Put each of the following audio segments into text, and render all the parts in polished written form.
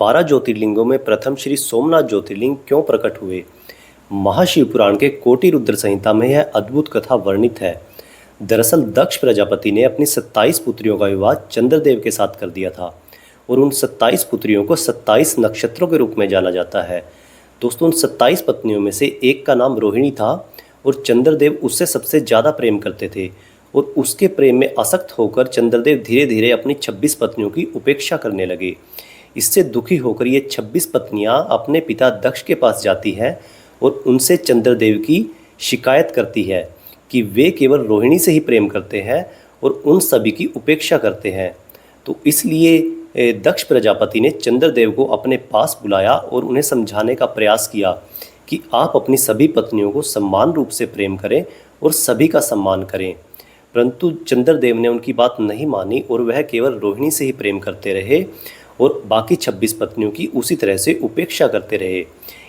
12 ज्योतिर्लिंगों में प्रथम श्री सोमनाथ ज्योतिर्लिंग क्यों प्रकट हुए? महाशिव पुराण के कोटि रुद्र संहिता में यह अद्भुत कथा वर्णित है। दरअसल दक्ष प्रजापति ने अपनी 27 पुत्रियों का विवाह चंद्रदेव के साथ कर दिया था और उन 27 पुत्रियों को 27 नक्षत्रों के रूप में जाना जाता है। दोस्तों, उन 27 पत्नियों में से एक का नाम रोहिणी था और चंद्रदेव उससे सबसे ज़्यादा प्रेम करते थे और उसके प्रेम में आसक्त होकर चंद्रदेव धीरे धीरे अपनी 26 पत्नियों की उपेक्षा करने लगे। इससे दुखी होकर ये 26 पत्नियां अपने पिता दक्ष के पास जाती हैं और उनसे चंद्रदेव की शिकायत करती है कि वे केवल रोहिणी से ही प्रेम करते हैं और उन सभी की उपेक्षा करते हैं। तो इसलिए दक्ष प्रजापति ने चंद्रदेव को अपने पास बुलाया और उन्हें समझाने का प्रयास किया कि आप अपनी सभी पत्नियों को समान रूप से प्रेम करें और सभी का सम्मान करें। परंतु चंद्रदेव ने उनकी बात नहीं मानी और वह केवल रोहिणी से ही प्रेम करते रहे और बाकी 26 पत्नियों की उसी तरह से उपेक्षा करते रहे।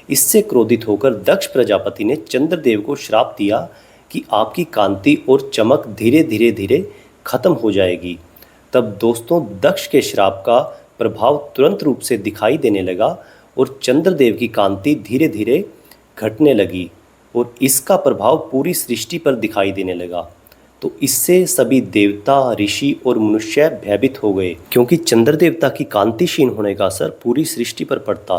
इससे क्रोधित होकर दक्ष प्रजापति ने चंद्रदेव को श्राप दिया कि आपकी कांति और चमक धीरे धीरे खत्म हो जाएगी। तब दोस्तों, दक्ष के श्राप का प्रभाव तुरंत रूप से दिखाई देने लगा और चंद्रदेव की कांति धीरे धीरे घटने लगी और इसका प्रभाव पूरी सृष्टि पर दिखाई देने लगा। तो इससे सभी देवता, ऋषि और मनुष्य भयभीत हो गए, क्योंकि चंद्र देवता की कांति क्षीण होने का असर पूरी सृष्टि पर पड़ता।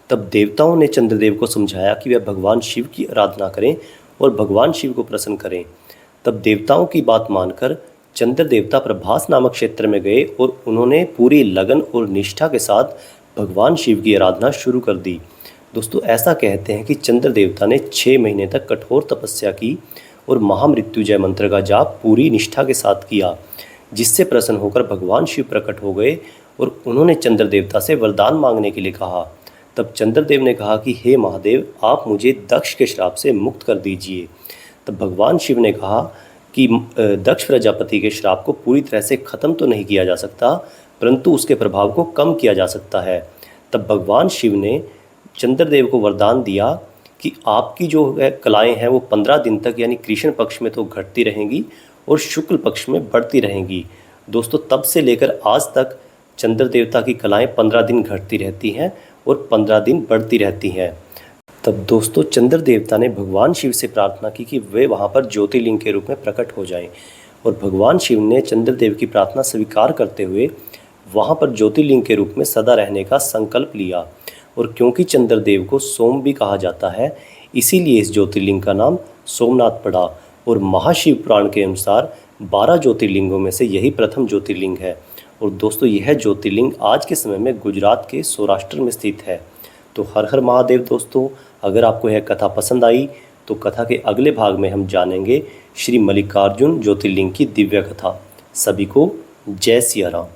तब देवताओं ने चंद्रदेव को समझाया कि वह भगवान शिव की आराधना करें और भगवान शिव को प्रसन्न करें। तब देवताओं की बात मानकर चंद्र देवता प्रभास नामक क्षेत्र में गए और उन्होंने पूरी लगन और निष्ठा के साथ भगवान शिव की आराधना शुरू कर दी। दोस्तों, ऐसा कहते हैं कि चंद्र देवता ने 6 महीने तक कठोर तपस्या की और महामृत्युंजय मंत्र का जाप पूरी निष्ठा के साथ किया, जिससे प्रसन्न होकर भगवान शिव प्रकट हो गए और उन्होंने चंद्र देवता से वरदान मांगने के लिए कहा। तब चंद्रदेव ने कहा कि हे महादेव, आप मुझे दक्ष के श्राप से मुक्त कर दीजिए। तब भगवान शिव ने कहा कि दक्ष प्रजापति के श्राप को पूरी तरह से ख़त्म तो नहीं किया जा सकता, परंतु उसके प्रभाव को कम किया जा सकता है। तब भगवान शिव ने चंद्रदेव को वरदान दिया कि आपकी जो कलाएं हैं वो 15 दिन तक, यानी कृष्ण पक्ष में तो घटती रहेंगी और शुक्ल पक्ष में बढ़ती रहेंगी। दोस्तों, तब से लेकर आज तक चंद्र देवता की कलाएं 15 दिन घटती रहती हैं और 15 दिन बढ़ती रहती हैं। तब दोस्तों, चंद्र देवता ने भगवान शिव से प्रार्थना की कि वे वहाँ पर ज्योतिर्लिंग के रूप में प्रकट हो जाएं और भगवान शिव ने चंद्रदेव की प्रार्थना स्वीकार करते हुए वहाँ पर ज्योतिर्लिंग के रूप में सदा रहने का संकल्प लिया। और क्योंकि चंद्रदेव को सोम भी कहा जाता है, इसीलिए इस ज्योतिर्लिंग का नाम सोमनाथ पड़ा। और महाशिव पुराण के अनुसार 12 ज्योतिर्लिंगों में से यही प्रथम ज्योतिर्लिंग है। और दोस्तों, यह ज्योतिर्लिंग आज के समय में गुजरात के सौराष्ट्र में स्थित है। तो हर हर महादेव। दोस्तों, अगर आपको यह कथा पसंद आई तो कथा के अगले भाग में हम जानेंगे श्री मल्लिकार्जुन ज्योतिर्लिंग की दिव्य कथा। सभी को जय सिया राम।